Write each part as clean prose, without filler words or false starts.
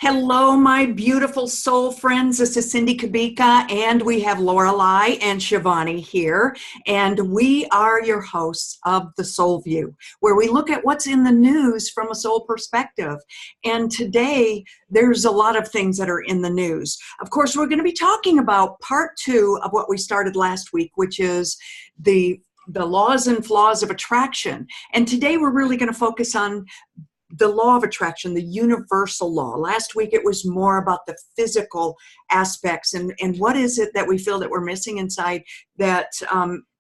Hello, my beautiful soul friends. This is Cindy Kabika, and we have Lorelei and Shivani here, and we are your hosts of The Soul View, where we look at what's in the news from a soul perspective. And today, there's a lot of things that are in the news. Of course, we're going to be talking about part 2 of what we started last week, which is the laws and flaws of attraction. And today, we're really going to focus on the law of attraction, the universal law. Last week, it was more about the physical aspects and what is it that we feel that we're missing inside that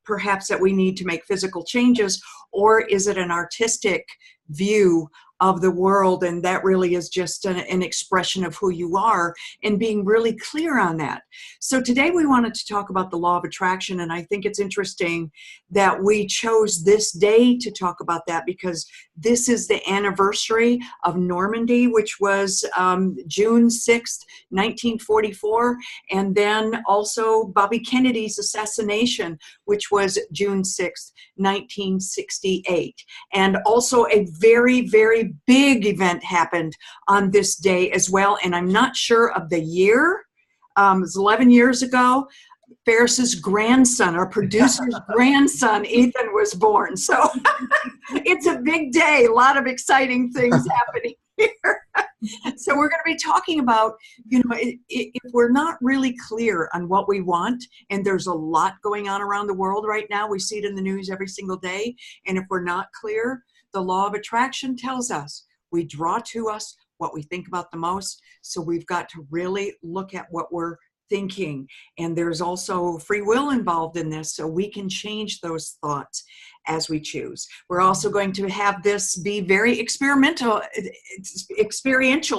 perhaps that we need to make physical changes, or is it an artistic view of the world, and that really is just an expression of who you are, and being really clear on that. So today we wanted to talk about the law of attraction, and I think it's interesting that we chose this day to talk about that because this is the anniversary of Normandy, which was June 6th, 1944, and then also Bobby Kennedy's assassination, which was June 6th, 1968. And also a very, very big event happened on this day as well, and I'm not sure of the year. It was 11 years ago. Ferris's grandson, our producer's grandson, Ethan, was born. So it's a big day, a lot of exciting things happening here. So we're going to be talking about, if we're not really clear on what we want, and there's a lot going on around the world right now, we see it in the news every single day, and if we're not clear, the law of attraction tells us we draw to us what we think about the most. So we've got to really look at what we're thinking. And there's also free will involved in this, so we can change those thoughts as we choose. We're also going to have this be very experiential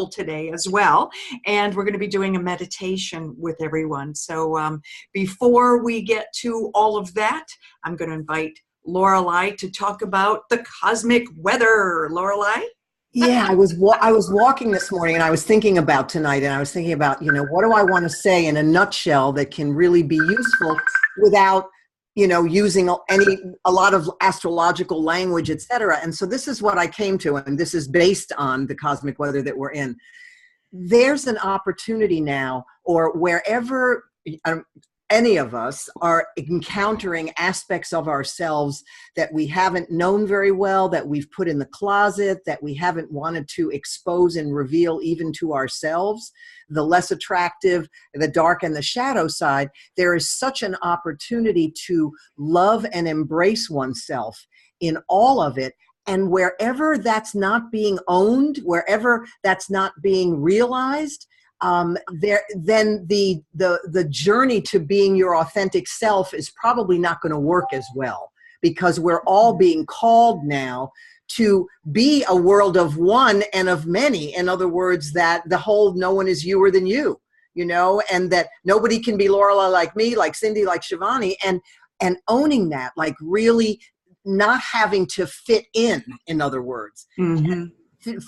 today as well. And we're going to be doing a meditation with everyone. So before we get to all of that, I'm going to invite Lorelei to talk about the cosmic weather. Lorelei? Yeah, I was walking this morning and I was thinking about tonight, and I was thinking about, what do I want to say in a nutshell that can really be useful without, using a lot of astrological language, etc. And so this is what I came to, and this is based on the cosmic weather that we're in. There's an opportunity now, or wherever any of us are encountering aspects of ourselves that we haven't known very well, that we've put in the closet, that we haven't wanted to expose and reveal even to ourselves, the less attractive, the dark and the shadow side. There is such an opportunity to love and embrace oneself in all of it. And wherever that's not being owned, wherever that's not being realized, then the journey to being your authentic self is probably not going to work as well, because we're all being called now to be a world of one and of many. In other words, that the whole no one is youer than you, and that nobody can be Lorelei like me, like Cindy, like Shivani, and owning that, like really not having to fit in other words. Mm-hmm.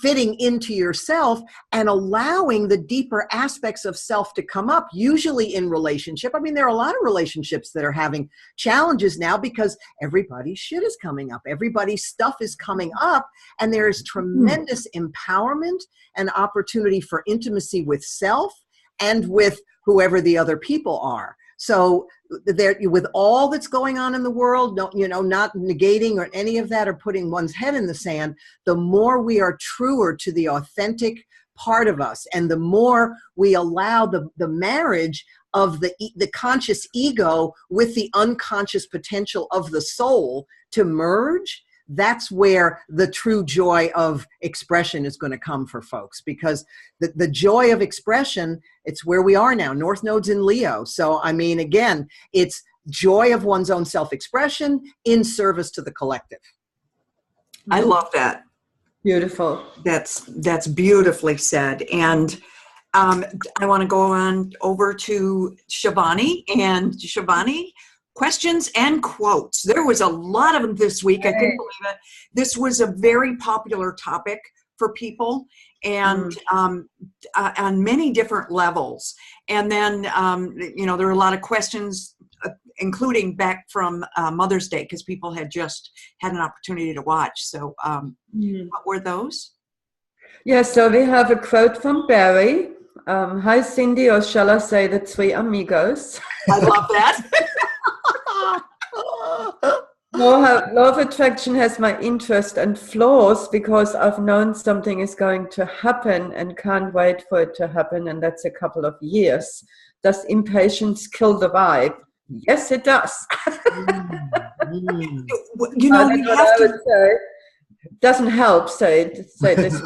Fitting into yourself and allowing the deeper aspects of self to come up, usually in relationship. I mean, there are a lot of relationships that are having challenges now because everybody's shit is coming up. Everybody's stuff is coming up, and there is tremendous empowerment and opportunity for intimacy with self and with whoever the other people are. So there, with all that's going on in the world, not negating or any of that or putting one's head in the sand, the more we are truer to the authentic part of us, and the more we allow the marriage of the conscious ego with the unconscious potential of the soul to merge, that's where the true joy of expression is going to come for folks, because the joy of expression, it's where we are now. North Node's in Leo. So, I mean, again, it's joy of one's own self-expression in service to the collective. I love that. Beautiful. That's beautifully said. And I want to go on over to Shivani. And Shivani, questions and quotes. There was a lot of them this week. I couldn't believe it. This was a very popular topic for people, and on many different levels. And then, there were a lot of questions, including back from Mother's Day, because people had just had an opportunity to watch. So what were those? Yeah, so we have a quote from Barry. Hi, Cindy, or shall I say the three amigos? I love that. Law of attraction has my interest and flaws because I've known something is going to happen and can't wait for it to happen, and that's a couple of years. Does impatience kill the vibe? Yes, it does. You know, we That's what have I to. would say. Doesn't help say this.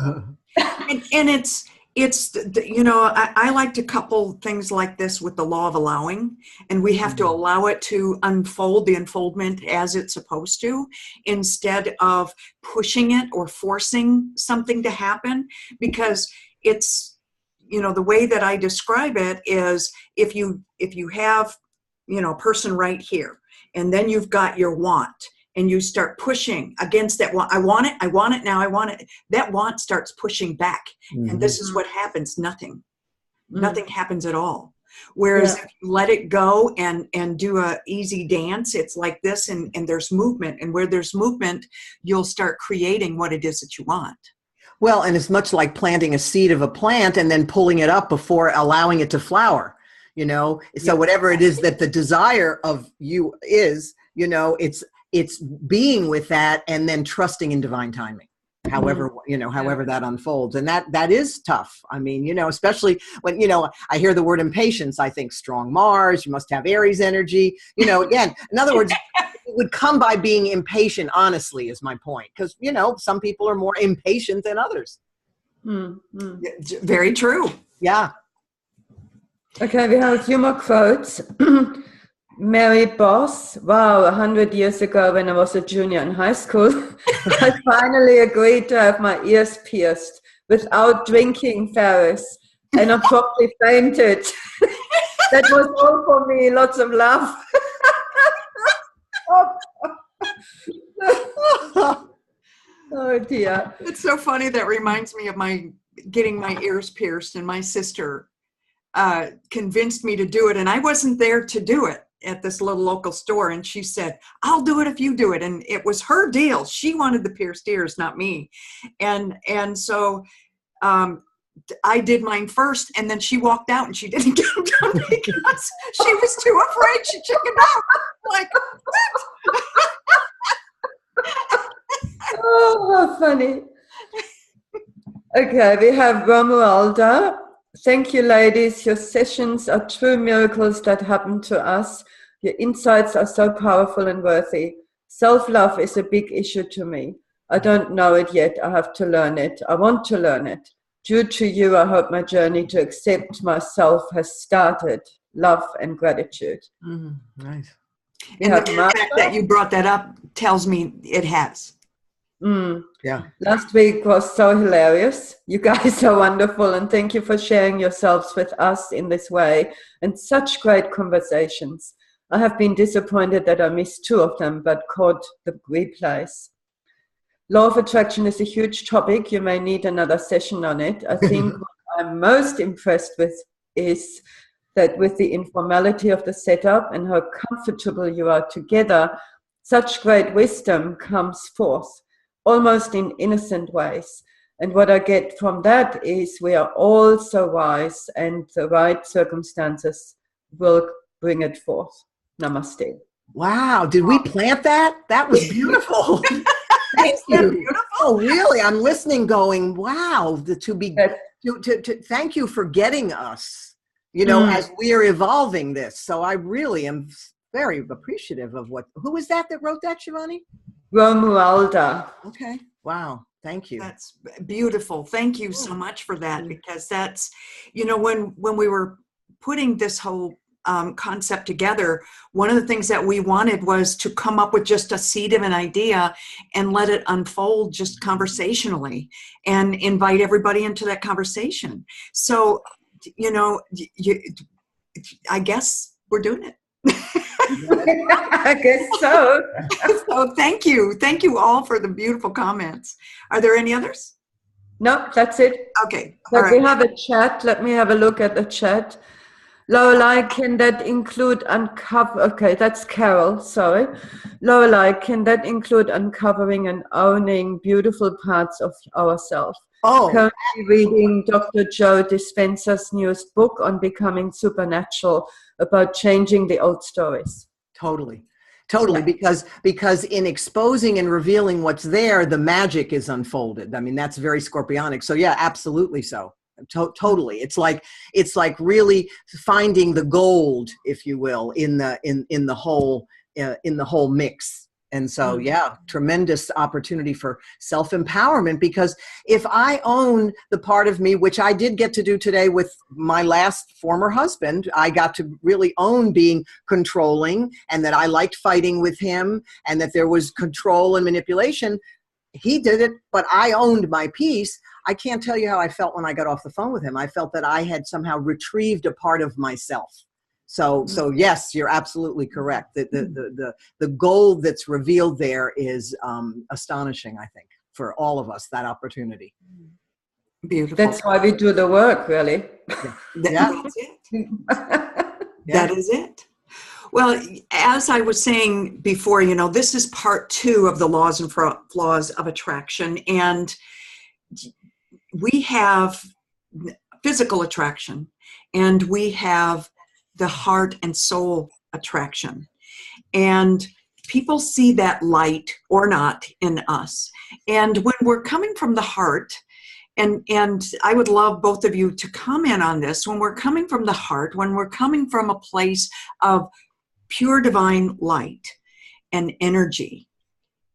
And it's you know, I like to couple things like this with the law of allowing, and we have to allow it to unfold, the unfoldment as it's supposed to, instead of pushing it or forcing something to happen, because it's, you know, the way that I describe it is if you have, you know, a person right here, and then you've got your want, and you start pushing against that want. I want it now, I want it. That want starts pushing back. And this is what happens. Nothing happens at all. Whereas if you let it go and do a easy dance, it's like this, and there's movement. And where there's movement, you'll start creating what it is that you want. Well, and it's much like planting a seed of a plant and then pulling it up before allowing it to flower, you know? So whatever it is that the desire of you is, you know, it's being with that and then trusting in divine timing, however, you know, however that unfolds. And that is tough. I mean, you know, especially when, you know, I hear the word impatience, I think strong Mars, you must have Aries energy, you know, again, in other words, it would come by being impatient, honestly, is my point. Because, you know, some people are more impatient than others. Very true. Yeah. Okay, we have a few more quotes. Mary Boss, wow, 100 years ago when I was a junior in high school, I finally agreed to have my ears pierced without drinking, Ferris, and I probably fainted. That was all for me, lots of love. Oh dear. It's so funny. That reminds me of my getting my ears pierced, and my sister convinced me to do it, and I wasn't there to do it at this little local store, and she said, I'll do it if you do it. And it was her deal. She wanted the pierced ears, not me. And so I did mine first, and then she walked out and she didn't get them done because she was too afraid. She chickened out. Like, oh, how funny. Okay, we have Romualda. Thank you, ladies. Your sessions are true miracles that happen to us. Your insights are so powerful and worthy. Self-love is a big issue to me. I don't know it yet. I have to learn it. I want to learn it. Due to you, I hope my journey to accept myself has started. Love and gratitude. Nice. And the fact that you brought that up tells me it has. Yeah. Last week was so hilarious. You guys are wonderful, and thank you for sharing yourselves with us in this way and such great conversations. I have been disappointed that I missed 2 of them, but caught the replays. Law of attraction is a huge topic. You may need another session on it. I think what I'm most impressed with is that with the informality of the setup and how comfortable you are together, such great wisdom comes forth, almost in innocent ways. And what I get from that is we are all so wise, and the right circumstances will bring it forth. Namaste. Wow. Did we plant that? That was beautiful. Thank you. Beautiful? Oh, really? I'm listening going, wow, thank you for getting us, you know, as we are evolving this. So I really am very appreciative of who is that wrote that, Shivani? Romualda. Okay. Wow. Thank you. That's beautiful. Thank you so much for that, because that's, you know, when we were putting this whole concept together, one of the things that we wanted was to come up with just a seed of an idea and let it unfold just conversationally and invite everybody into that conversation. So, you know, I guess we're doing it. I guess so. So thank you all for the beautiful comments. Are there any others? No, that's it. Okay. So we have a chat. Let me have a look at the chat. Lorelei, can that include uncover? Okay, that's Carol, sorry. Lorelei, can that include uncovering and owning beautiful parts of ourselves? Oh, Currently reading Dr. Joe Dispenza's newest book on becoming supernatural, about changing the old stories. totally. Totally, Yeah. because in exposing and revealing what's there, the magic is unfolded. I mean, that's very Scorpionic. So yeah, absolutely so. Totally. It's like really finding the gold, if you will, in the whole mix. And so yeah, tremendous opportunity for self-empowerment, because if I own the part of me, which I did get to do today with my last former husband, I got to really own being controlling, and that I liked fighting with him, and that there was control and manipulation. He did it, but I owned my piece. I can't tell you how I felt when I got off the phone with him. I felt that I had somehow retrieved a part of myself. So yes, you're absolutely correct. The gold that's revealed there is astonishing, I think, for all of us, that opportunity. Beautiful. That's why we do the work, really. Yeah. That's it. That is it. Well, as I was saying before, this is part 2 of the laws and flaws of attraction. And we have physical attraction, and we have the heart and soul attraction. And people see that light or not in us. And when we're coming from the heart, and I would love both of you to comment on this, when we're coming from the heart, when we're coming from a place of pure divine light and energy,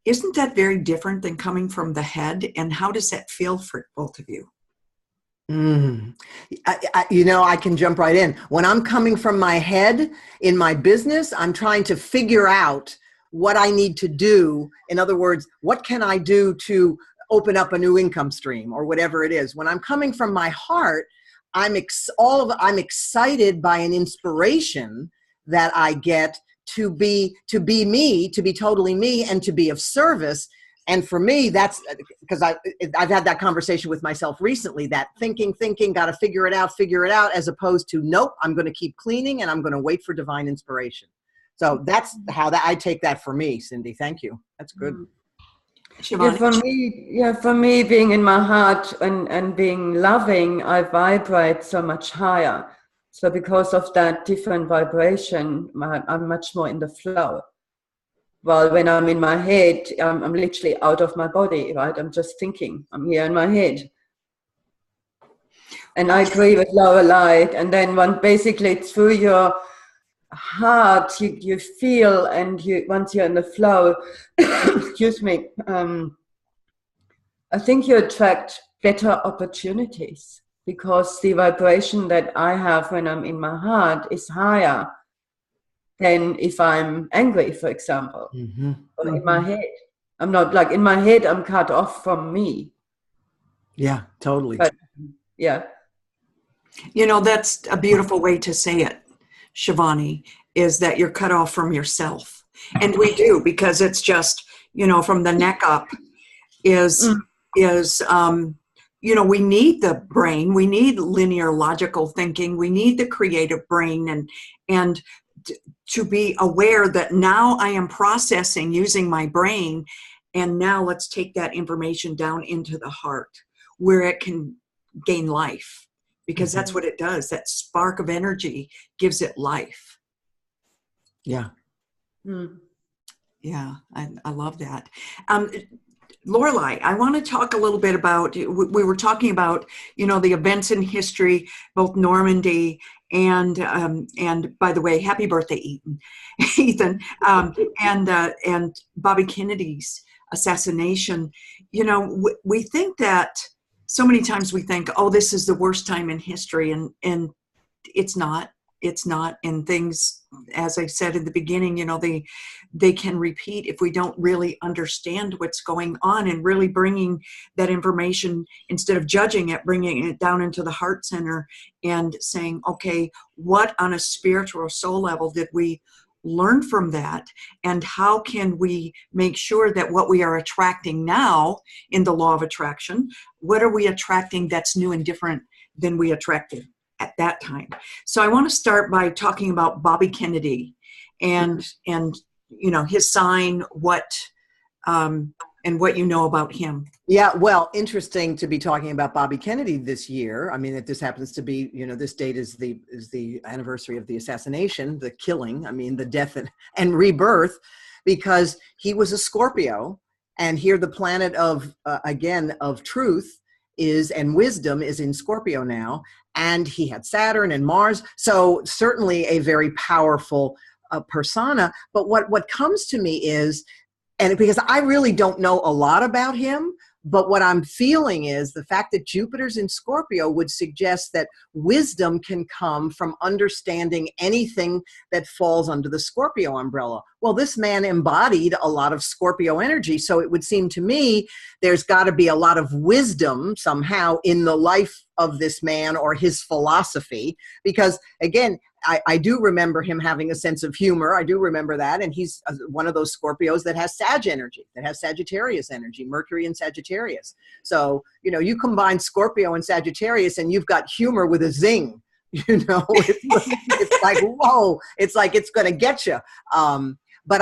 isn't that very different than coming from the head? And how does that feel for both of you? I can jump right in. When I'm coming from my head in my business, I'm trying to figure out what I need to do. In other words, what can I do to open up a new income stream, or whatever it is? When I'm coming from my heart, I'm excited by an inspiration that I get to be me, to be totally me, and to be of service. And for me, that's because I've had that conversation with myself recently, that thinking, got to figure it out, as opposed to, nope, I'm going to keep cleaning and I'm going to wait for divine inspiration. So that's how I take that for me, Cindy. Thank you. That's good. Yeah, for me, being in my heart and being loving, I vibrate so much higher. So because of that different vibration, I'm much more in the flow. Well, when I'm in my head, I'm literally out of my body, right? I'm just thinking. I'm here in my head. And I agree with Lorelei. And then basically through your heart, you feel, and once you're in the flow, excuse me, I think you attract better opportunities, because the vibration that I have when I'm in my heart is higher than if I'm angry, for example, or in my head. I'm not, like, in my head, I'm cut off from me. Yeah, totally. But, yeah. That's a beautiful way to say it, Shivani, is that you're cut off from yourself. And we do, because it's just, from the neck up is we need the brain, we need linear logical thinking, we need the creative brain, and to be aware that now I am processing using my brain, and now let's take that information down into the heart where it can gain life, because that's what it does. That spark of energy gives it life. Yeah. Yeah, I love that. Lorelei, I want to talk a little bit about, we were talking about, the events in history, both Normandy and by the way, happy birthday, Ethan, and Bobby Kennedy's assassination. We think that so many times we think, oh, this is the worst time in history, and it's not. It's not. And things, as I said in the beginning, they can repeat if we don't really understand what's going on, and really bringing that information, instead of judging it, bringing it down into the heart center and saying, okay, what on a spiritual soul level did we learn from that? And how can we make sure that what we are attracting now in the law of attraction, what are we attracting that's new and different than we attracted at that time? So I want to start by talking about Bobby Kennedy and his sign, what and what you know about him. Yeah, well, interesting to be talking about Bobby Kennedy this year. I mean, that this happens to be, this date is the anniversary of the assassination, the killing, the death and rebirth, because he was a Scorpio, and here the planet of, again, of truth and wisdom is in Scorpio now, and he had Saturn and Mars, so certainly a very powerful persona. But what comes to me is, and because I really don't know a lot about him, but what I'm feeling is the fact that Jupiter's in Scorpio would suggest that wisdom can come from understanding anything that falls under the Scorpio umbrella. Well, this man embodied a lot of Scorpio energy, so it would seem to me there's got to be a lot of wisdom somehow in the life of this man or his philosophy, because again, I do remember him having a sense of humor. I do remember that. And he's one of those Scorpios that has Sag energy, that has Sagittarius energy, Mercury and Sagittarius. So, you combine Scorpio and Sagittarius and you've got humor with a zing, it's like, whoa, it's like, it's going to get you. But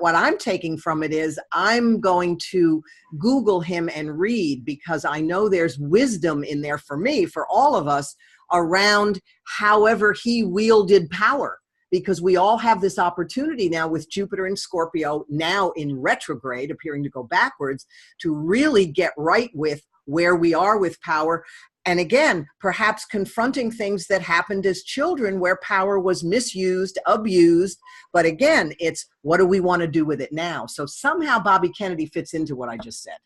what I'm taking from it is I'm going to Google him and read, because I know there's wisdom in there for me, for all of us, around however he wielded power, because we all have this opportunity now with Jupiter in Scorpio, now in retrograde, appearing to go backwards, to really get right with where we are with power. And again, perhaps confronting things that happened as children where power was misused, abused. But again, it's what do we want to do with it now? So somehow Bobby Kennedy fits into what I just said.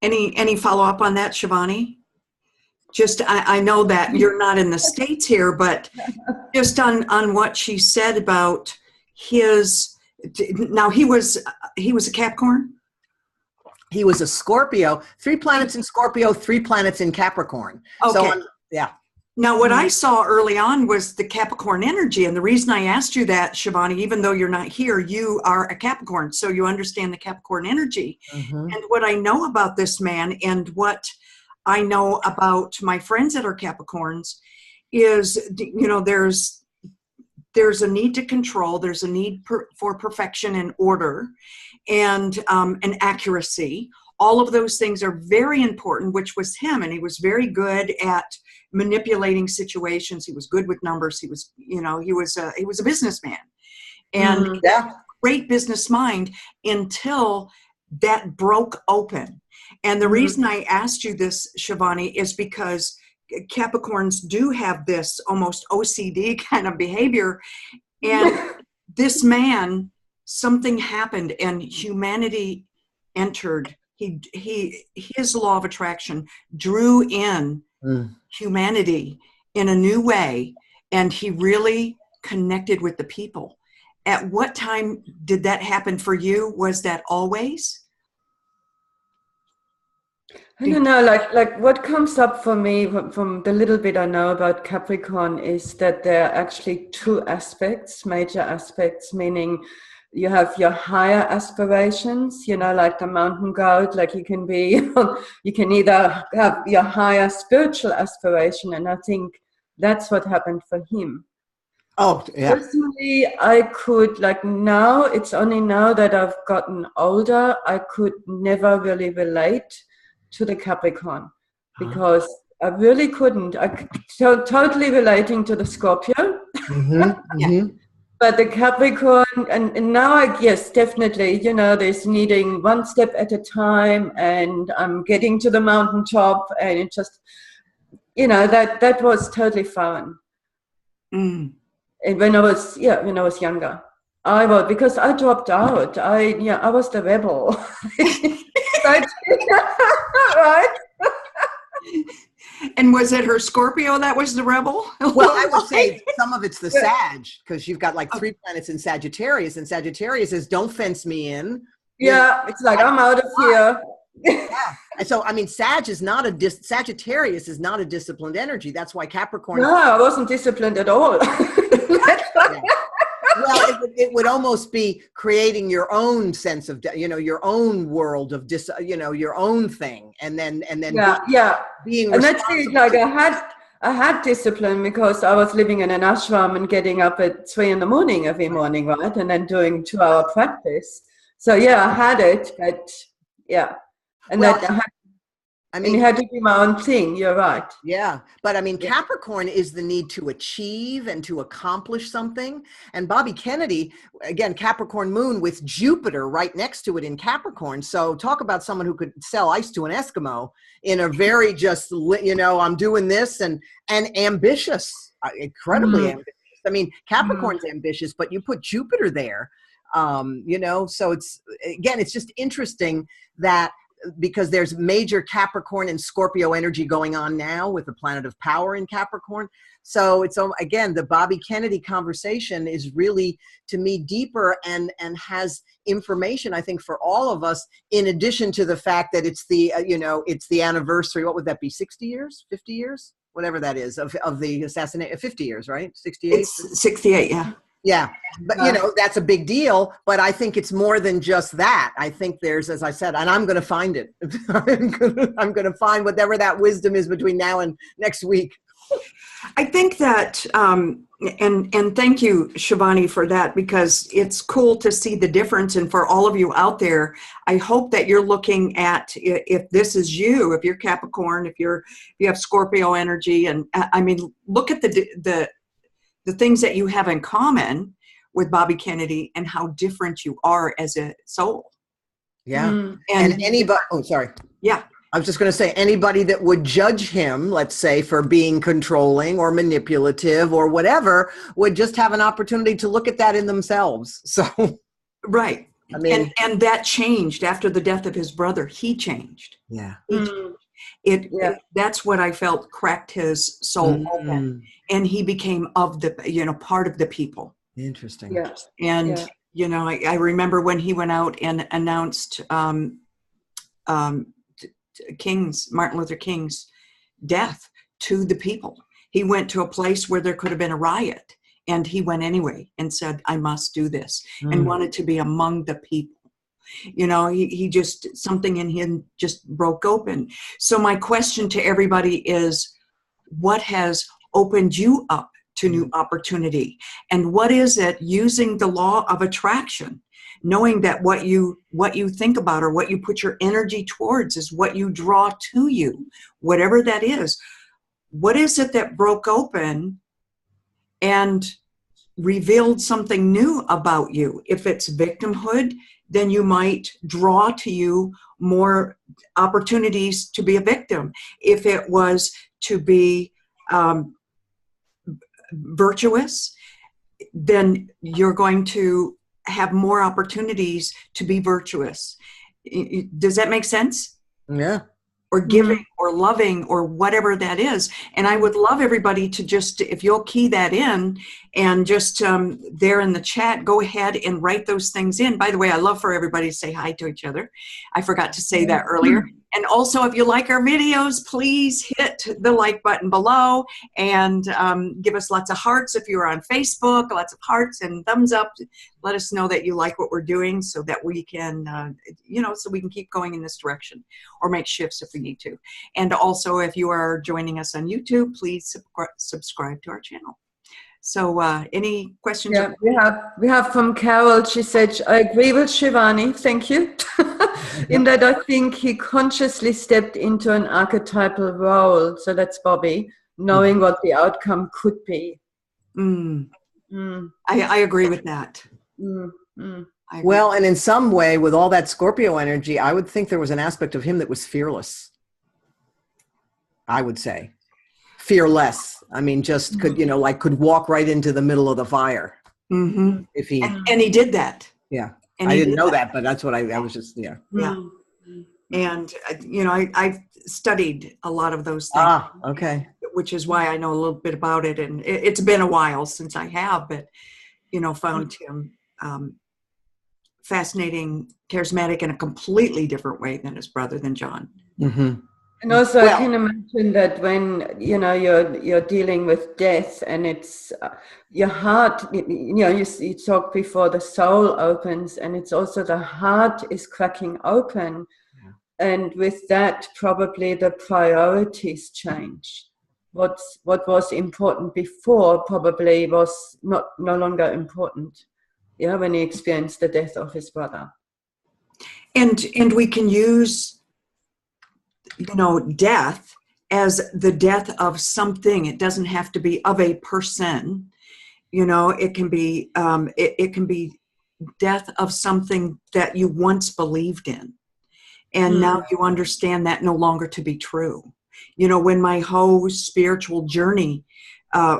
Any follow-up on that, Shivani? Just, I know that you're not in the States here, but just on what she said about now he was a Capricorn? He was a Scorpio, 3 planets in Scorpio, 3 planets in Capricorn. Okay. So, yeah. Now, what I saw early on was the Capricorn energy. And the reason I asked you that, Shivani, even though you're not here, you are a Capricorn, so you understand the Capricorn energy. Mm-hmm. And what I know about this man and what I know about my friends that are Capricorns is, there's a need to control, there's a need for perfection and order and accuracy. All of those things are very important, which was him. And he was very good at manipulating situations. He was good with numbers. He was a businessman and great business mind until that broke open. And the reason I asked you this, Shivani, is because Capricorns do have this almost OCD kind of behavior. And this man, something happened and humanity entered. His law of attraction drew in humanity in a new way. And he really connected with the people. At what time did that happen for you? Was that always? I don't know, like what comes up for me from the little bit I know about Capricorn is that there are actually 2 aspects, major aspects, meaning you have your higher aspirations, like the mountain goat, like you can either have your higher spiritual aspiration, and I think that's what happened for him. Oh, yeah. Personally, I could, now, it's only now that I've gotten older, I could never really relate to the Capricorn, because I really couldn't. Totally relating to the Scorpio. Mm-hmm, mm-hmm. But the Capricorn, and now yes, definitely, there's needing one step at a time, and I'm getting to the mountaintop, and it just, that was totally fun. And when I was younger, because I dropped out. I was the rebel. Right? And was it her Scorpio that was the rebel? Well, I would say some of it's the Sag, because you've got 3 planets in Sagittarius, and Sagittarius says, don't fence me in. Yeah, it's like, I'm out of here. Yeah. And so, Sag is not Sagittarius is not a disciplined energy. That's why Capricorn. No, I wasn't disciplined at all. Yeah. Well, it would almost be creating your own sense of, your own world of your own thing, and then being. And that's it. Like I had discipline because I was living in an ashram and getting up at 3 a.m. every morning, right, and then doing 2-hour practice. So yeah, I had it, but yeah, and Well, that I and mean, it had to be my own thing. You're right. yeah, but I mean, Yeah. Capricorn is the need to achieve and to accomplish something. And Bobby Kennedy, again, Capricorn moon with Jupiter right next to it in Capricorn. So talk about someone who could sell ice to an Eskimo in a very just, I'm doing this and ambitious, incredibly ambitious. I mean, Capricorn's ambitious, but you put Jupiter there, so it's just interesting that because there's major Capricorn and Scorpio energy going on now with the planet of power in Capricorn. So it's, again, the Bobby Kennedy conversation is really, to me, deeper and has information, I think, for all of us, in addition to the fact that it's the, it's the anniversary. What would that be? 60 years, 50 years, whatever that is of the assassination, 50 years, right? 68. It's 68. Yeah. Yeah, but that's a big deal. But I think it's more than just that. I think there's, as I said, and I'm going to find it. I'm going to find whatever that wisdom is between now and next week. I think that, and thank you, Shivani, for that, because it's cool to see the difference. And for all of you out there, I hope that you're looking at, if this is you, if you're Capricorn, if you have Scorpio energy, and I mean, look at the things that you have in common with Bobby Kennedy and how different you are as a soul. Yeah. And anybody, sorry. Yeah. I was just going to say, anybody that would judge him, let's say, for being controlling or manipulative or whatever, would just have an opportunity to look at that in themselves. So, right. I mean, and that changed after the death of his brother. He changed. Yeah. That's what I felt cracked his soul open, and he became part of the people. Interesting. Yeah. And I remember when he went out and announced Martin Luther King's death to the people. He went to a place where there could have been a riot, and he went anyway and said, "I must do this," and wanted to be among the people. He just, something in him just broke open. So my question to everybody is, what has opened you up to new opportunity? And what is it, using the law of attraction, knowing that what you think about or what you put your energy towards is what you draw to you, whatever that is. What is it that broke open and revealed something new about you? If it's victimhood, then you might draw to you more opportunities to be a victim. If it was to be virtuous, then you're going to have more opportunities to be virtuous. Does that make sense? Yeah. Or giving or loving or whatever that is. And I would love everybody to just, if you'll key that in and just there in the chat, go ahead and write those things in. By the way, I love for everybody to say hi to each other. I forgot to say that earlier. And also, if you like our videos, please hit the like button below and give us lots of hearts. If you're on Facebook, lots of hearts and thumbs up. Let us know that you like what we're doing so that we can, so we can keep going in this direction or make shifts if we need to. And also, if you are joining us on YouTube, please subscribe to our channel. So any questions? Yeah, we have from Carol. She said, I agree with Shivani. Thank you. In that I think he consciously stepped into an archetypal role. So that's Bobby, knowing what the outcome could be. I agree with that. Well, and in some way, with all that Scorpio energy, I would think there was an aspect of him that was fearless. I would say fearless. I mean, just could walk right into the middle of the fire. If he and he did that. Yeah. And I didn't know that, but that's what I was just, yeah. And, I've studied a lot of those things. Okay. Which is why I know a little bit about it. And it's been a while since I have, but, found him fascinating, charismatic in a completely different way than his brother, than John. And also, I can imagine that when you're dealing with death, and it's your heart. You talked before, the soul opens, and it's also the heart is cracking open, and with that, probably the priorities change. What was important before probably was no longer important. Yeah, when he experienced the death of his brother. And we can use, death as the death of something. It doesn't have to be of a person. It can be it can be death of something that you once believed in, and now you understand that no longer to be true. When my whole spiritual journey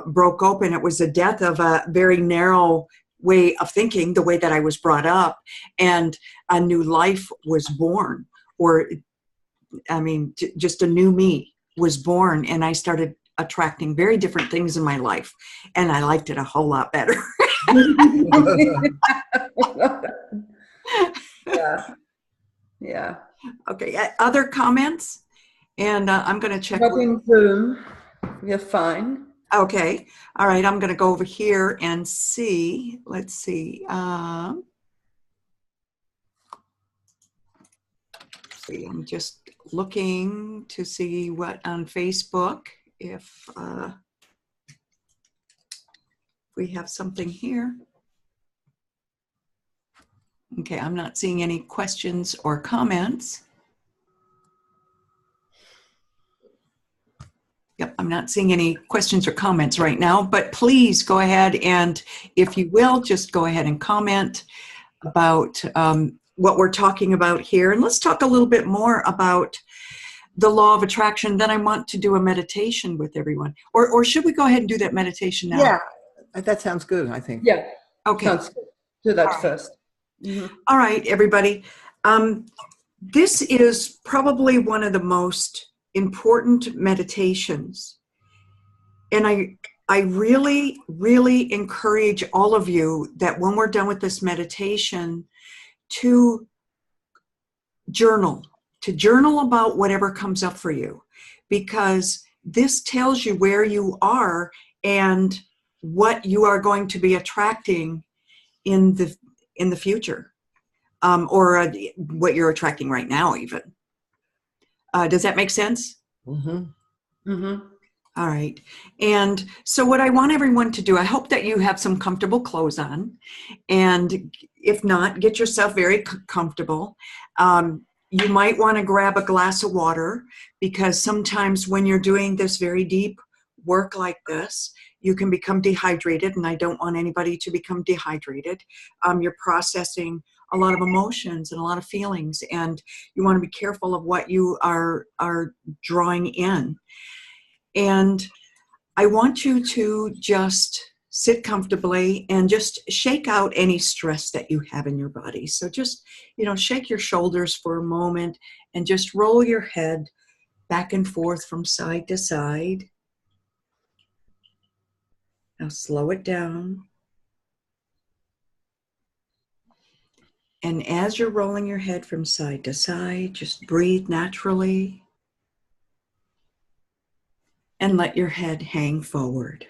broke open, it was the death of a very narrow way of thinking, the way that I was brought up, and a new life was born, or just a new me was born, and I started attracting very different things in my life, and I liked it a whole lot better. Yeah. Okay, other comments? And I'm going to check. Not in Zoom. We're fine. Okay, all right, I'm going to go over here and see. Let's see. I'm just looking to see what on Facebook, if we have something here. Okay, I'm not seeing any questions or comments. Yep, I'm not seeing any questions or comments right now, but please go ahead and, if you will, just go ahead and comment about what we're talking about here. And let's talk a little bit more about the law of attraction. Then I want to do a meditation with everyone. Or should we go ahead and do that meditation now? Yeah, that sounds good, I think. Yeah. Okay. Sounds good. Do that first. Mm-hmm. All right, everybody. This is probably one of the most important meditations. And I really, really encourage all of you that when we're done with this meditation to journal about whatever comes up for you, because this tells you where you are and what you are going to be attracting in the future, or what you're attracting right now even. Does that make sense? Mm-hmm. Mm-hmm. All right. And so what I want everyone to do, I hope that you have some comfortable clothes on. And if not, get yourself very comfortable. You might want to grab a glass of water, because sometimes when you're doing this very deep work like this, you can become dehydrated, and I don't want anybody to become dehydrated. You're processing a lot of emotions and a lot of feelings, and you want to be careful of what you are drawing in. And I want you to just sit comfortably and just shake out any stress that you have in your body. So just, shake your shoulders for a moment and just roll your head back and forth from side to side. Now slow it down. And as you're rolling your head from side to side, just breathe naturally and let your head hang forward.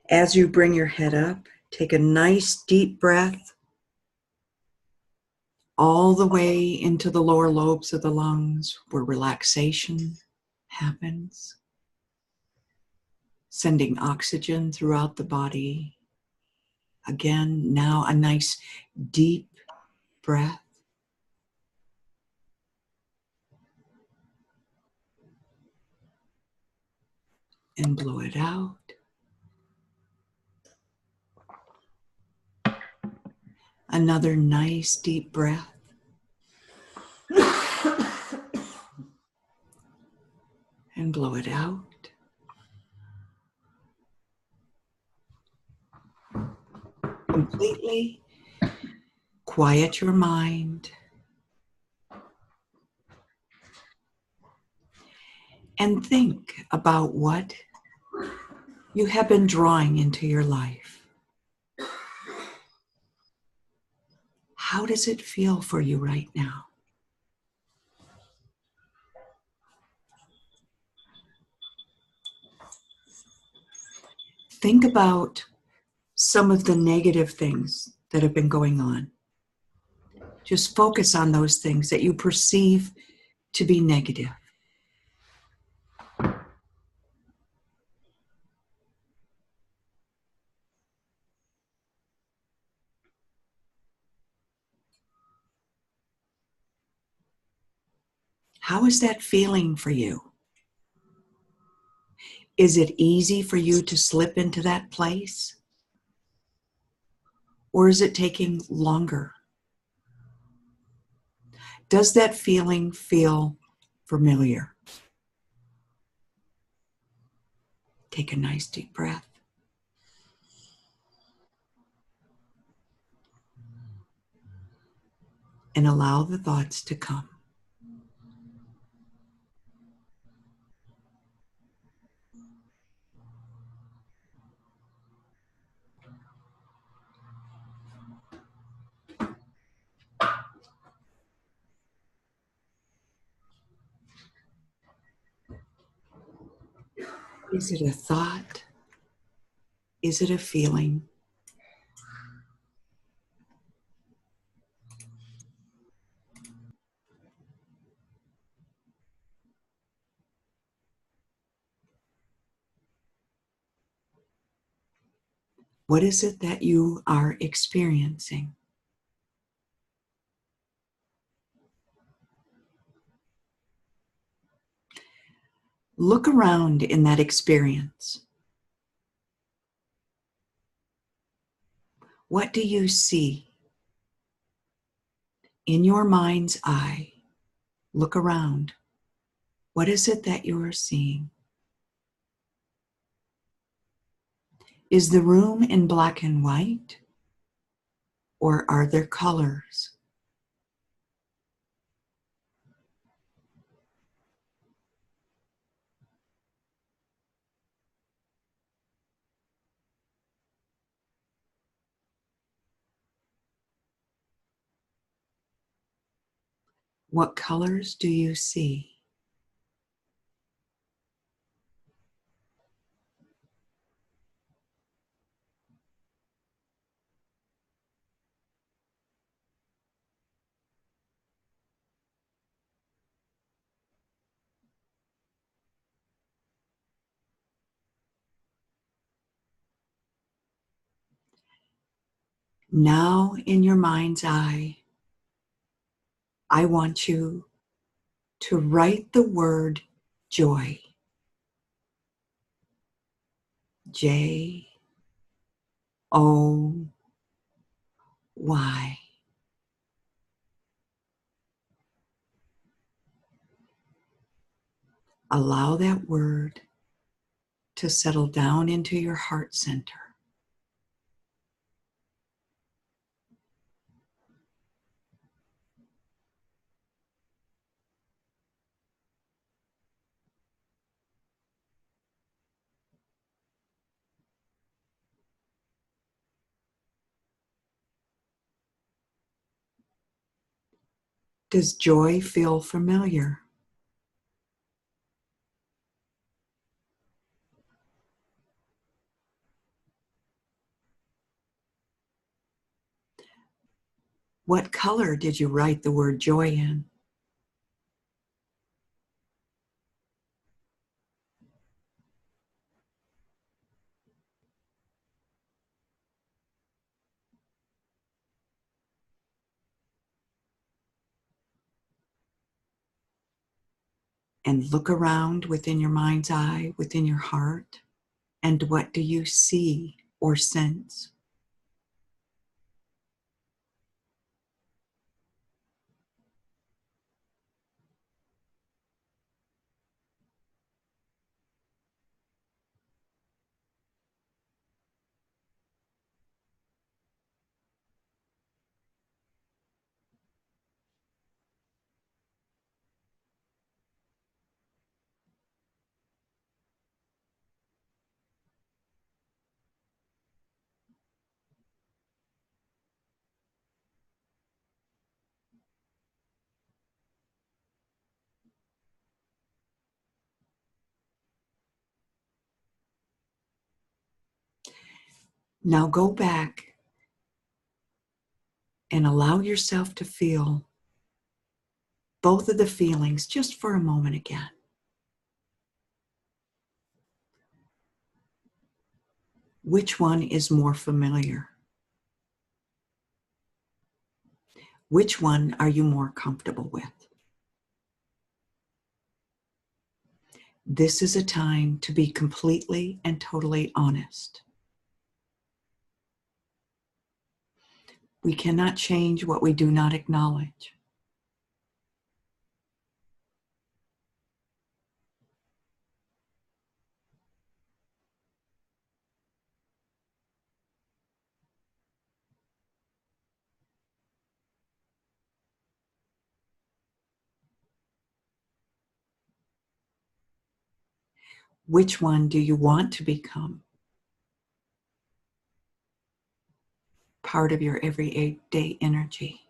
As you bring your head up, take a nice deep breath all the way into the lower lobes of the lungs, where relaxation happens, sending oxygen throughout the body. Again, now a nice deep breath. And blow it out. Another nice deep breath. And blow it out. Completely quiet your mind. And think about what you have been drawing into your life. How does it feel for you right now? Think about some of the negative things that have been going on. Just focus on those things that you perceive to be negative. How is that feeling for you? Is it easy for you to slip into that place? Or is it taking longer? Does that feeling feel familiar? Take a nice deep breath. And allow the thoughts to come. Is it a thought? Is it a feeling? What is it that you are experiencing? Look around in that experience. What do you see? In your mind's eye, look around. What is it that you are seeing? Is the room in black and white? Or are there colors? What colors do you see? Now, in your mind's eye, I want you to write the word joy. Joy. Allow that word to settle down into your heart center. Does joy feel familiar? What color did you write the word joy in? And look around within your mind's eye, within your heart, and what do you see or sense? Now go back and allow yourself to feel both of the feelings just for a moment again. Which one is more familiar? Which one are you more comfortable with? This is a time to be completely and totally honest. We cannot change what we do not acknowledge. Which one do you want to become? Part of your everyday energy.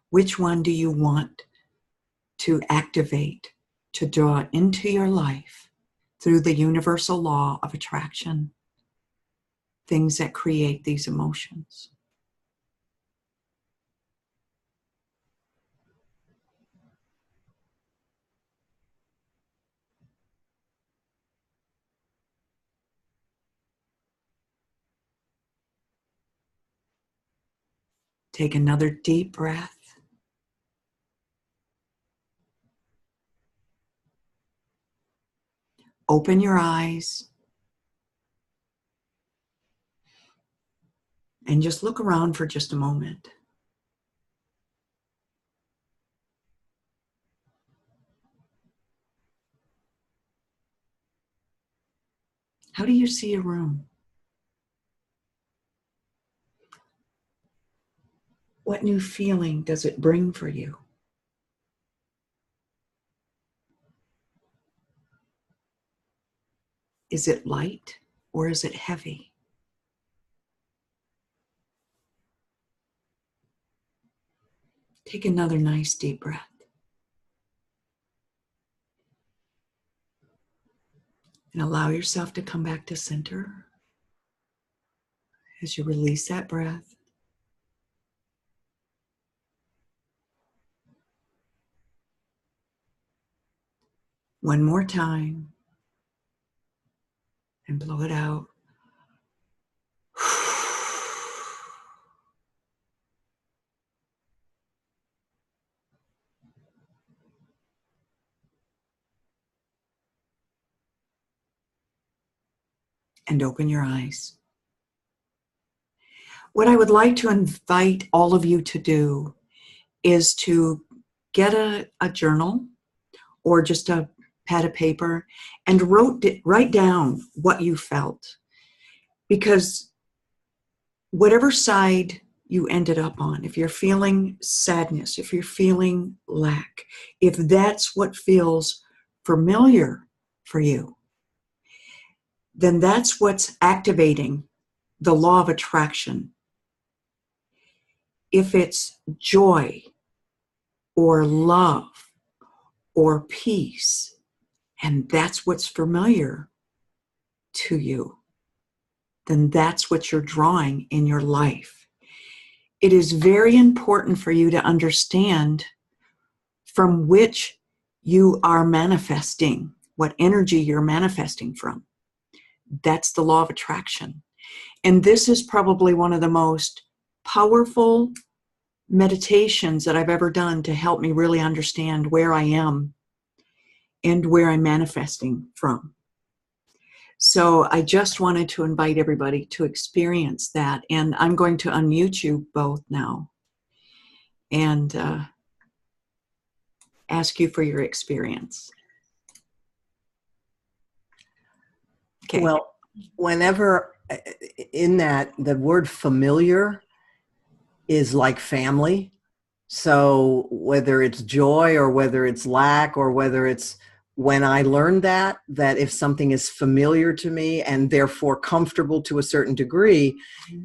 Which one do you want to activate, to draw into your life through the universal law of attraction, things that create these emotions? Take another deep breath. Open your eyes and just look around for just a moment. How do you see a room? What new feeling does it bring for you? Is it light or is it heavy? Take another nice deep breath. And allow yourself to come back to center as you release that breath. One more time. And blow it out. And open your eyes. What I would like to invite all of you to do is to get a journal or just a pad of paper and write down what you felt. Because whatever side you ended up on, if you're feeling sadness, if you're feeling lack, if that's what feels familiar for you, then that's what's activating the law of attraction. If it's joy or love or peace, and that's what's familiar to you, then that's what you're drawing in your life. It is very important for you to understand from which you are manifesting, what energy you're manifesting from. That's the law of attraction. And this is probably one of the most powerful meditations that I've ever done to help me really understand where I am and where I'm manifesting from. So I just wanted to invite everybody to experience that. And I'm going to unmute you both now and ask you for your experience. Okay. Well, whenever in that, the word familiar is like family. So whether it's joy or whether it's lack or whether it's, when I learned that if something is familiar to me and therefore comfortable to a certain degree,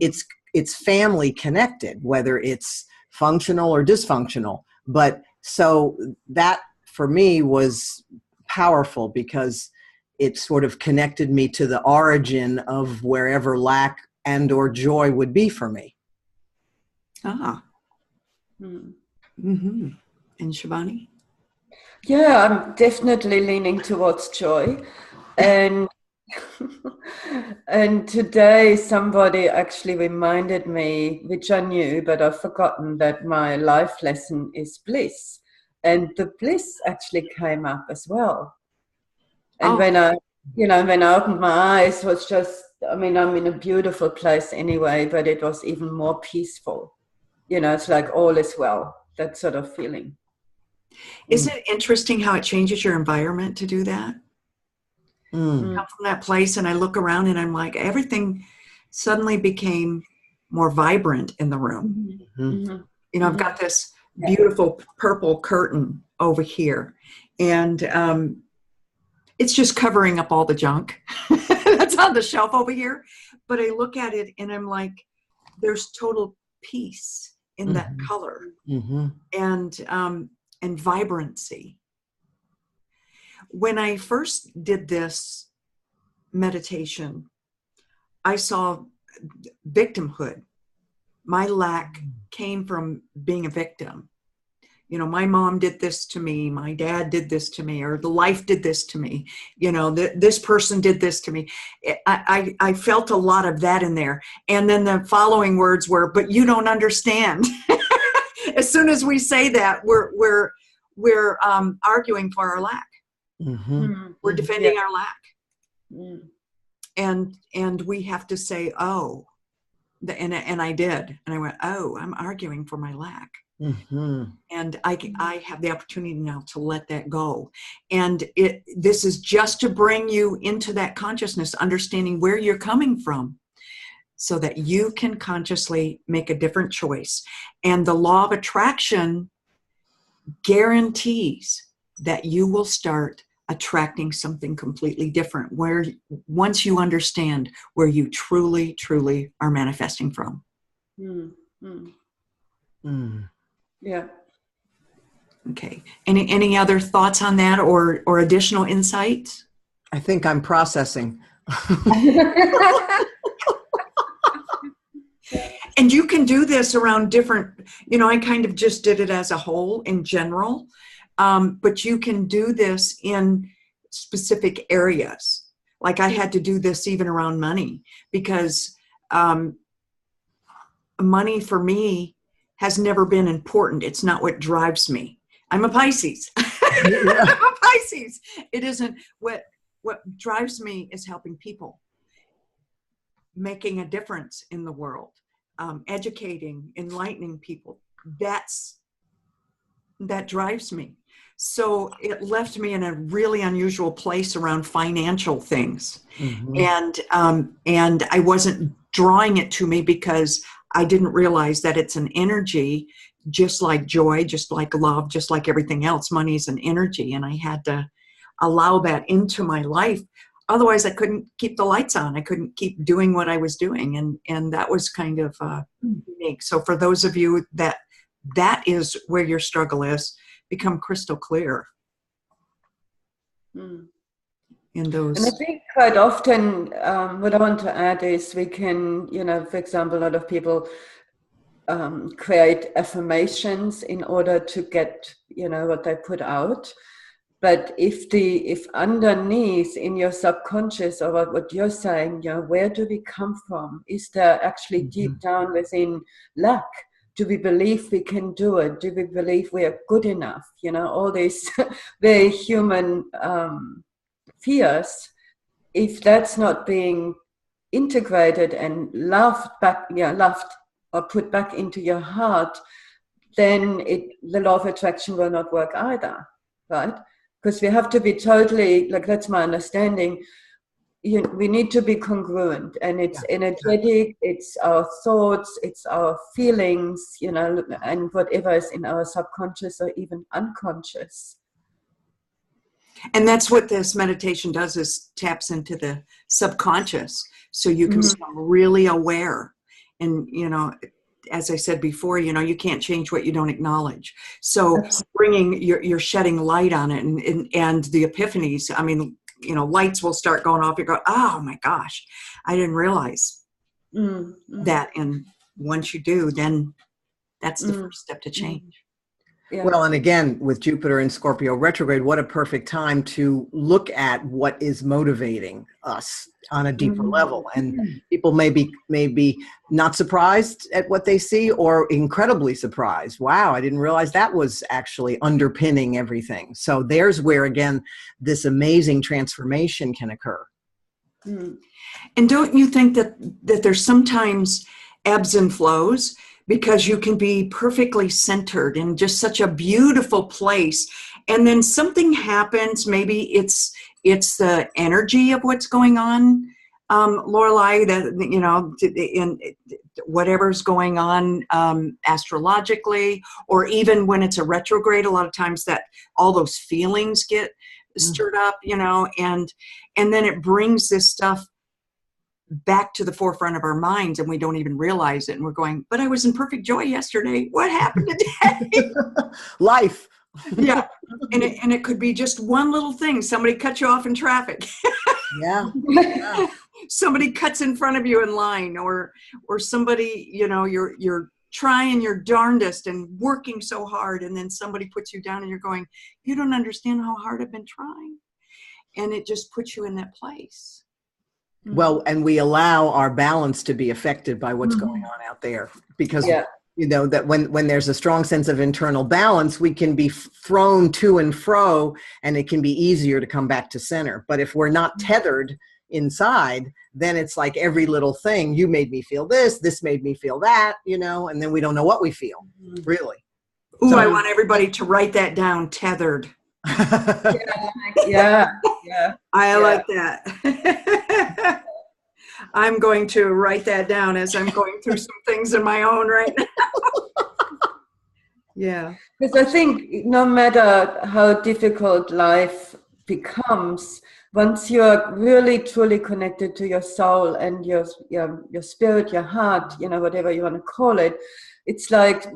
it's family connected, whether it's functional or dysfunctional. But so that for me was powerful because it sort of connected me to the origin of wherever lack and or joy would be for me. Ah. Mm-hmm. And Shivani? Yeah, I'm definitely leaning towards joy. And and today somebody actually reminded me, which I knew, but I've forgotten, that my life lesson is bliss. And the bliss actually came up as well. And Oh, when I opened my eyes, it was just, I mean, I'm in a beautiful place anyway, but it was even more peaceful. It's like all is well, that sort of feeling. isn't it interesting how it changes your environment to do that? Mm. Mm. Come from that place and I look around and I'm like, everything suddenly became more vibrant in the room. Mhm. I've got this beautiful purple curtain over here, and it's just covering up all the junk that's on the shelf over here. But I look at it and I'm like, there's total peace in that Mhm. color Mhm. and vibrancy. When I first did this meditation, I saw victimhood. My lack came from being a victim. My mom did this to me, my dad did this to me, or the life did this to me, this person did this to me. I felt a lot of that in there. And then the following words were, but you don't understand. As soon as we say that, we're arguing for our lack. Mhm. We're defending our lack. Mm. And we have to say, oh, and I did. And I went, oh, I'm arguing for my lack. Mhm. And I have the opportunity now to let that go. And this is just to bring you into that consciousness, understanding where you're coming from, so that you can consciously make a different choice. And the law of attraction guarantees that you will start attracting something completely different, where once you understand where you truly, truly are manifesting from. Mm. Mm. Mm. Yeah. Okay. Any other thoughts on that or additional insights? I think I'm processing. And you can do this around different, I kind of just did it as a whole in general, but you can do this in specific areas. Like I had to do this even around money, because money for me has never been important. It's not what drives me. I'm a Pisces. I'm a Pisces. It isn't what drives me is helping people, making a difference in the world, educating, enlightening people. That drives me. So it left me in a really unusual place around financial things. Mhm. And I wasn't drawing it to me because I didn't realize that it's an energy, just like joy, just like love, just like everything else. Money is an energy, and I had to allow that into my life. Otherwise, I couldn't keep the lights on. I couldn't keep doing what I was doing, and that was kind of unique. So for those of you that is where your struggle is, become crystal clear Mm. in And I those. think quite often, what I want to add is we can, for example, a lot of people create affirmations in order to get, what they put out. But if underneath in your subconscious or what you're saying, where do we come from? Is there actually deep down within lack? Do we believe we can do it? Do we believe we are good enough? All these very human fears. If that's not being integrated and loved or put back into your heart, then the law of attraction will not work either, right? Because we have to be totally, like, that's my understanding, we need to be congruent, and it's energetic, it's our thoughts, it's our feelings, and whatever is in our subconscious or even unconscious. And that's what this meditation does, is taps into the subconscious, so you can become really aware. And as I said before, you can't change what you don't acknowledge. So bringing you're shedding light on it, and the epiphanies, I mean, lights will start going off. You go, oh my gosh, I didn't realize that. And once you do, then that's the first step to change. Yeah. Well, and again, with Jupiter in Scorpio retrograde, what a perfect time to look at what is motivating us on a deeper level. And people may be not surprised at what they see, or incredibly surprised. Wow, I didn't realize that was actually underpinning everything. So there's where, again, this amazing transformation can occur. And don't you think that there's sometimes ebbs and flows, because you can be perfectly centered in just such a beautiful place, and then something happens, maybe it's the energy of what's going on, Lorelei, that, you know, in whatever's going on astrologically, or even when it's a retrograde, a lot of times that all those feelings get stirred up, you know, and then it brings this stuff back to the forefront of our minds, and we don't even realize it, and we're going, but I was in perfect joy yesterday, what happened today? Life. Yeah. And it could be just one little thing. Somebody cut you off in traffic. Yeah. Somebody cuts in front of you in line, or somebody, you know, you're trying your darndest and working so hard, and then somebody puts you down, and you're going, you don't understand how hard I've been trying. And it just puts you in that place. Well, and we allow our balance to be affected by what's going on out there, because you know that when there's a strong sense of internal balance, we can be thrown to and fro, and it can be easier to come back to center. But if we're not tethered inside, then it's like every little thing, you made me feel this made me feel that, you know, and then we don't know what we feel, really. Ooh, So, I want everybody to write that down, tethered. Yeah. I like that. I'm going to write that down as I'm going through some things in my own right now. Yeah. Because I think no matter how difficult life becomes, once you're really truly connected to your soul and your spirit, your heart, you know, whatever you want to call it, it's like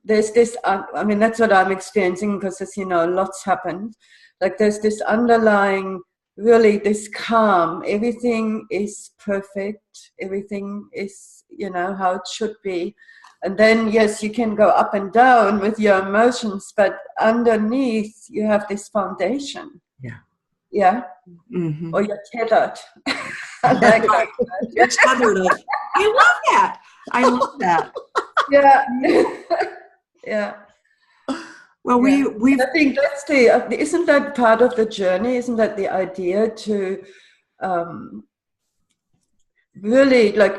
there's this, I mean, that's what I'm experiencing, because, as you know, lots happened. Like there's this underlying, really this calm, everything is perfect, everything is, you know, how it should be. And then, yes, you can go up and down with your emotions, but underneath you have this foundation. Yeah. Yeah. Mm-hmm. Or you're tethered. I like that. You're tethered. I love that. I love that. Yeah. Yeah. Well, we I think that's isn't that part of the journey? Isn't that the idea to really, like,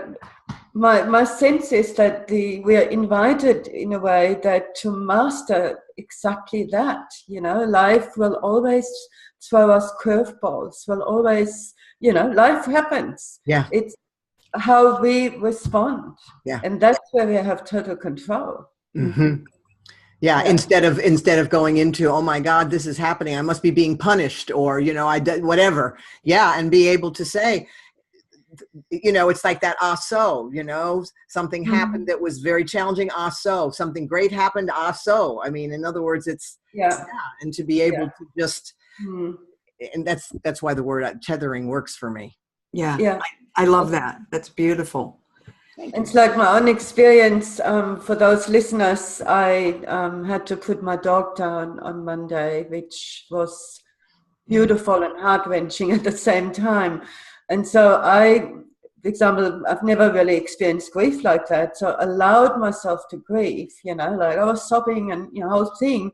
my sense is that we are invited in a way that to master exactly that, you know, life will always throw us curveballs, will always, you know, life happens. Yeah. It's how we respond. Yeah. And that's where we have total control. Mm-hmm. Yeah, instead of going into, oh my God, this is happening, I must be being punished, or, you know, I did whatever. Yeah, and be able to say, you know, it's like that, so, you know, something happened that was very challenging, so, something great happened, so. I mean, in other words, it's, and to be able to just, and that's why the word tethering works for me. Yeah. I love that. That's beautiful. It's like my own experience. For those listeners, I had to put my dog down on Monday, which was beautiful and heart-wrenching at the same time. And so for example, I've never really experienced grief like that. So allowed myself to grieve, you know, like I was sobbing and, you know, whole thing,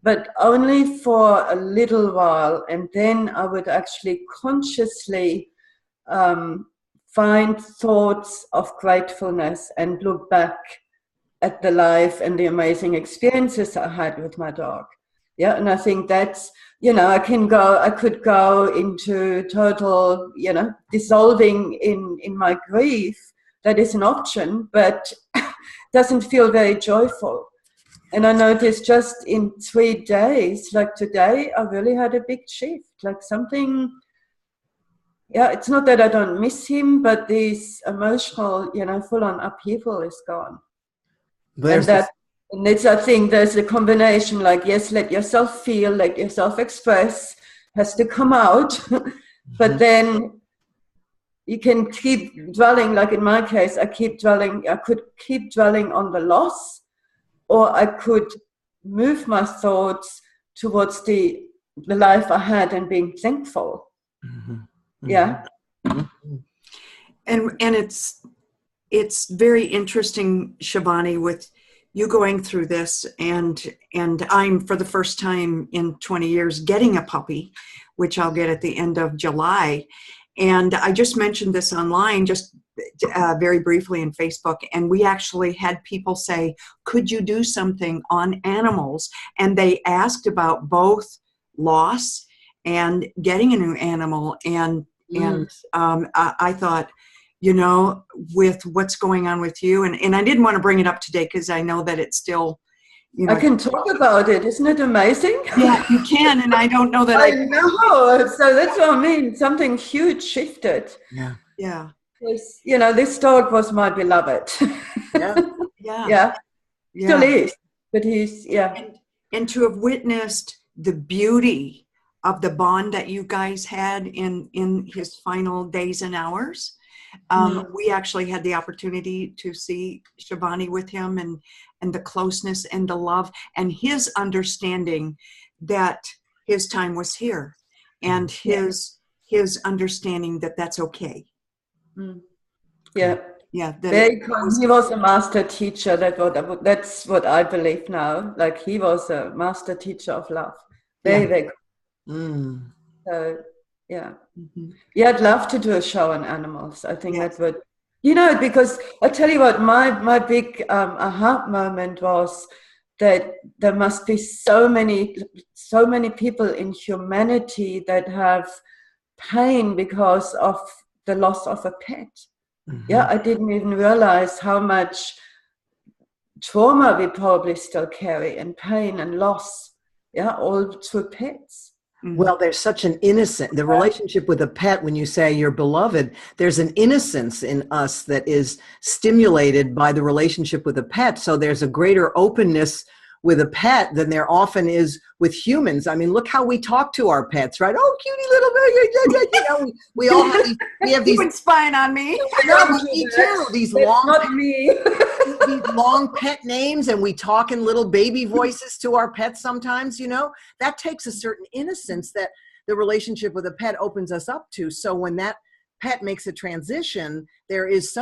but only for a little while. And then I would actually consciously find thoughts of gratefulness and look back at the life and the amazing experiences I had with my dog. Yeah, and I think that's, you know, I could go into total, you know, dissolving in my grief. That is an option, but doesn't feel very joyful. And I noticed just in 3 days, like today, I really had a big shift, like something. Yeah, it's not that I don't miss him, but this emotional, you know, full-on upheaval is gone. And it's, I think there's a combination, like, yes, let yourself feel, let yourself express, has to come out, but then you can keep dwelling, like in my case, I could keep dwelling on the loss, or I could move my thoughts towards the life I had and being thankful. Mm-hmm. Yeah. Mm-hmm. And it's very interesting, Shivani, with you going through this, and I'm, for the first time in 20 years, getting a puppy, which I'll get at the end of July. And I just mentioned this online, just very briefly in Facebook, and we actually had people say, could you do something on animals? And they asked about both loss and getting a new animal. And I thought, with what's going on with you, and I didn't want to bring it up today because I know that it's still, I can talk about it. Isn't it amazing? Yeah, you can, and I don't know that I know. So that's what I mean. Something huge shifted. Yeah. Yeah. Because, this dog was my beloved. Yeah. Yeah. Yeah. Still is. But he's, And to have witnessed the beauty of the bond that you guys had in his final days and hours. We actually had the opportunity to see Shivani with him, and the closeness and the love and his understanding that his time was here, and his understanding that that's okay. Yeah. Yeah. He was a master teacher. That's what I believe now. Like, he was a master teacher of love. Very cool. So, yeah. Mm-hmm. Yeah, I'd love to do a show on animals. I think that would, because I tell you what, my big aha moment was that there must be so many people in humanity that have pain because of the loss of a pet. Mm-hmm. Yeah, I didn't even realize how much trauma we probably still carry, and pain and loss, all through pets. Well, there's such an the relationship with a pet, when you say you're beloved, there's an innocence in us that is stimulated by the relationship with a pet. So there's a greater openness with a pet than there often is with humans. I mean, look how we talk to our pets, right? Oh, cutie little baby. We all have these. You've been spying on me. Me too. These long pet names, and we talk in little baby voices to our pets sometimes. That takes a certain innocence that the relationship with a pet opens us up to. So when that pet makes a transition, there's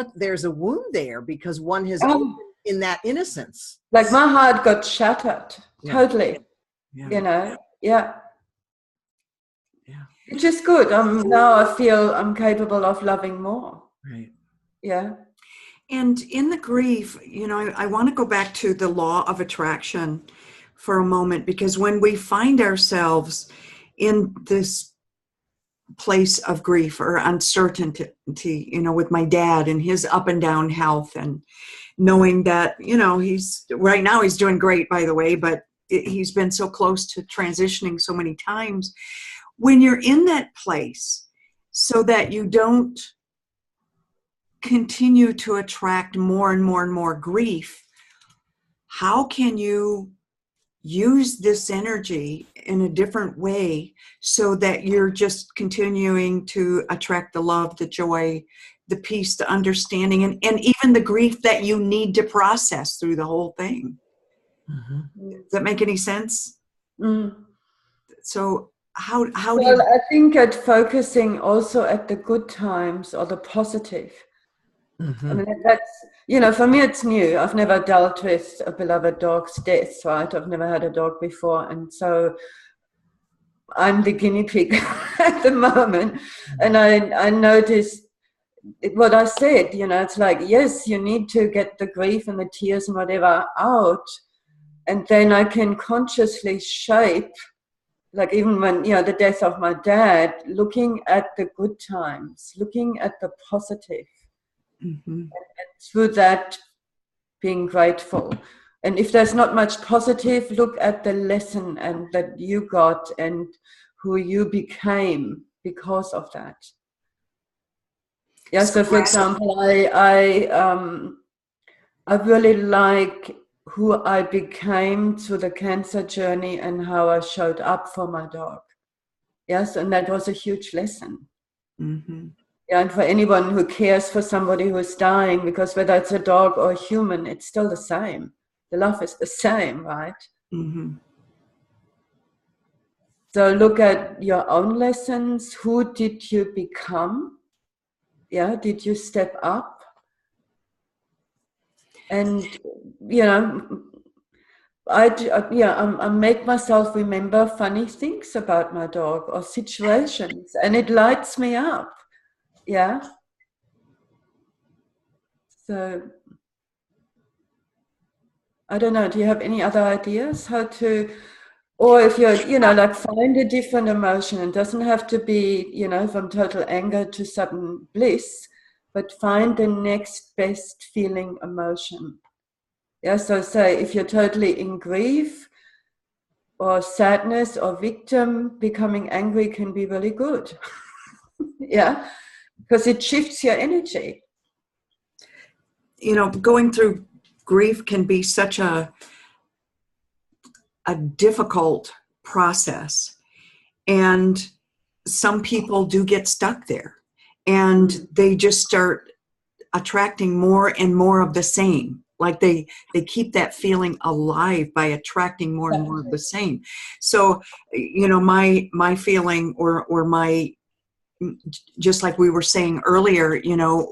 a wound there because one has opened in that innocence. Like, my heart got shattered totally. Yeah. Which is good. Now I feel I'm capable of loving more. Right. Yeah. And in the grief, I want to go back to the law of attraction for a moment, because when we find ourselves in this place of grief or uncertainty, with my dad and his up and down health, and knowing that, he's doing great, by the way, but he's been so close to transitioning so many times. When you're in that place, so that you don't continue to attract more and more and more grief, how can you use this energy in a different way so that you're just continuing to attract the love, the joy, the peace, the understanding, and even the grief that you need to process through the whole thing? Mm-hmm. Does that make any sense? So how do you... I think at focusing also at the good times or the positive. Mm-hmm. I mean, that's, for me, it's new. I've never dealt with a beloved dog's death, right? I've never had a dog before. And so I'm the guinea pig at the moment. And I noticed what I said, it's like, yes, you need to get the grief and the tears and whatever out. And then I can consciously shape, like, even when, the death of my dad, looking at the good times, looking at the positive. Mm-hmm. And through that, being grateful. And if there's not much positive, look at the lesson and that you got and who you became because of that. Yeah. So, for example, I really like who I became through the cancer journey and how I showed up for my dog. Yes, and that was a huge lesson. Mm-hmm. Yeah, and for anyone who cares for somebody who is dying, because whether it's a dog or a human, it's still the same. The love is the same, right? Mm-hmm. So look at your own lessons. Who did you become? Yeah, did you step up? And I make myself remember funny things about my dog or situations, and it lights me up. Yeah. So I don't know. Do you have any other ideas how to, or if you're, like find a different emotion? It doesn't have to be, from total anger to sudden bliss, but find the next best feeling emotion. Yeah. So say if you're totally in grief or sadness or victim, becoming angry can be really good. Yeah. Because it shifts your energy. Going through grief can be such a difficult process, and some people do get stuck there, and they just start attracting more and more of the same. Like they keep that feeling alive by attracting more and more of the same. So my feeling, or my, just like we were saying earlier,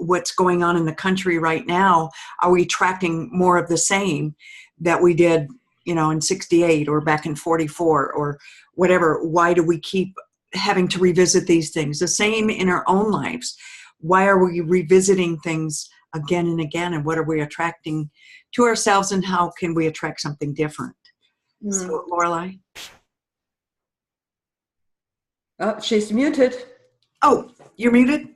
what's going on in the country right now, are we attracting more of the same that we did, in 68 or back in 44 or whatever? Why do we keep having to revisit these things? The same in our own lives. Why are we revisiting things again and again? And what are we attracting to ourselves, and how can we attract something different? So, Lorelei? Oh, she's muted. Oh, you're muted?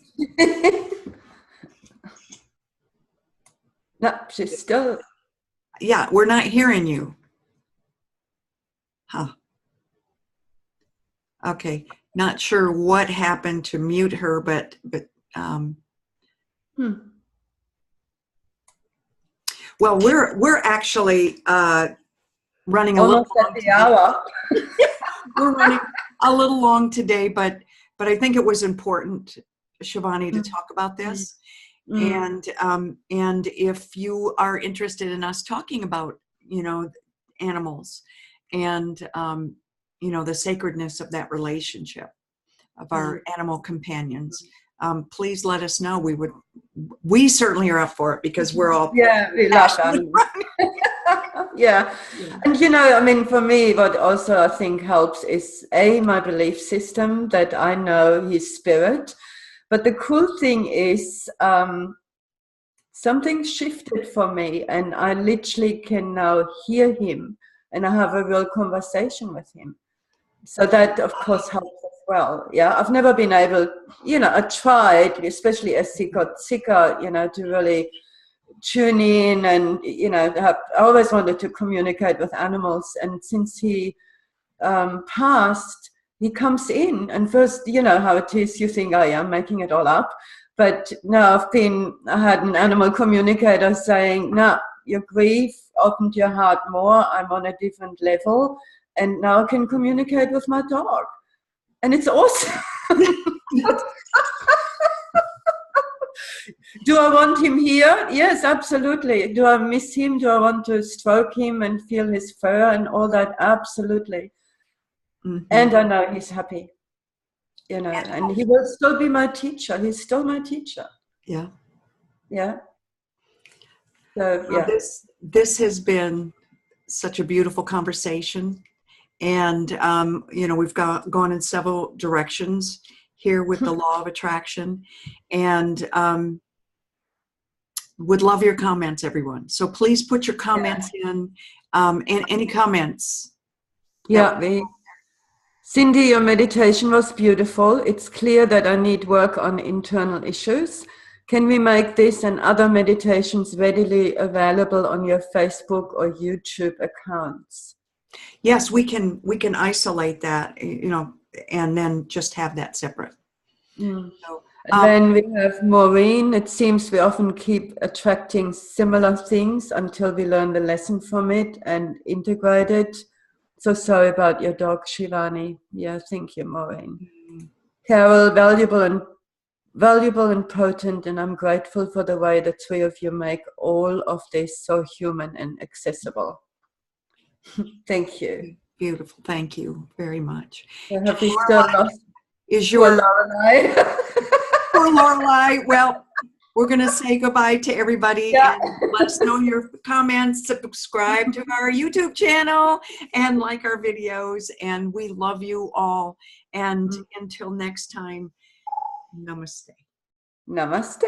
No, she's still. Yeah, we're not hearing you. Huh. Okay. Not sure what happened to mute her, but well, we're actually running almost at the hour. We're running a little long today, but I think it was important, Shivani, to talk about this. And if you are interested in us talking about, animals and, the sacredness of that relationship of our animal companions, please let us know. We certainly are up for it, because we're all we love animals. Yeah. And for me, what also I think helps is my belief system, that I know his spirit. But the cool thing is, something shifted for me, and I literally can now hear him, and I have a real conversation with him. So that, of course, helps as well. Yeah, I've never been able, I tried, especially as he got sicker, to really tune in, and I always wanted to communicate with animals. And since he passed, he comes in, and first, how it is, you think, oh yeah, I'm making it all up. But now I had an animal communicator saying, no, your grief opened your heart more, I'm on a different level, and now I can communicate with my dog. And it's awesome. Do I want him here? Yes, absolutely. Do I miss him? Do I want to stroke him and feel his fur and all that? Absolutely. And I know he's happy, and he will still be my teacher. He's still my teacher. Yeah. Yeah. So, yeah. This has been such a beautiful conversation. And, we've gone in several directions here with the law of attraction, and would love your comments, everyone. So please put your comments in, and any comments. Yeah. Cindy, your meditation was beautiful. It's clear that I need work on internal issues. Can we make this and other meditations readily available on your Facebook or YouTube accounts? Yes, we can isolate that, and then just have that separate. So, then we have Maureen. It seems we often keep attracting similar things until we learn the lesson from it and integrate it. So sorry about your dog, Shivani. Yeah, thank you, Maureen. Carol, valuable and potent, and I'm grateful for the way the three of you make all of this so human and accessible. Thank you. Beautiful. Thank you very much. So have we still lost Is poor your Lorelei? poor Lorelei? Well, we're going to say goodbye to everybody Yeah. and let us know your comments, subscribe to our YouTube channel and like our videos. And we love you all. And until next time, namaste. Namaste.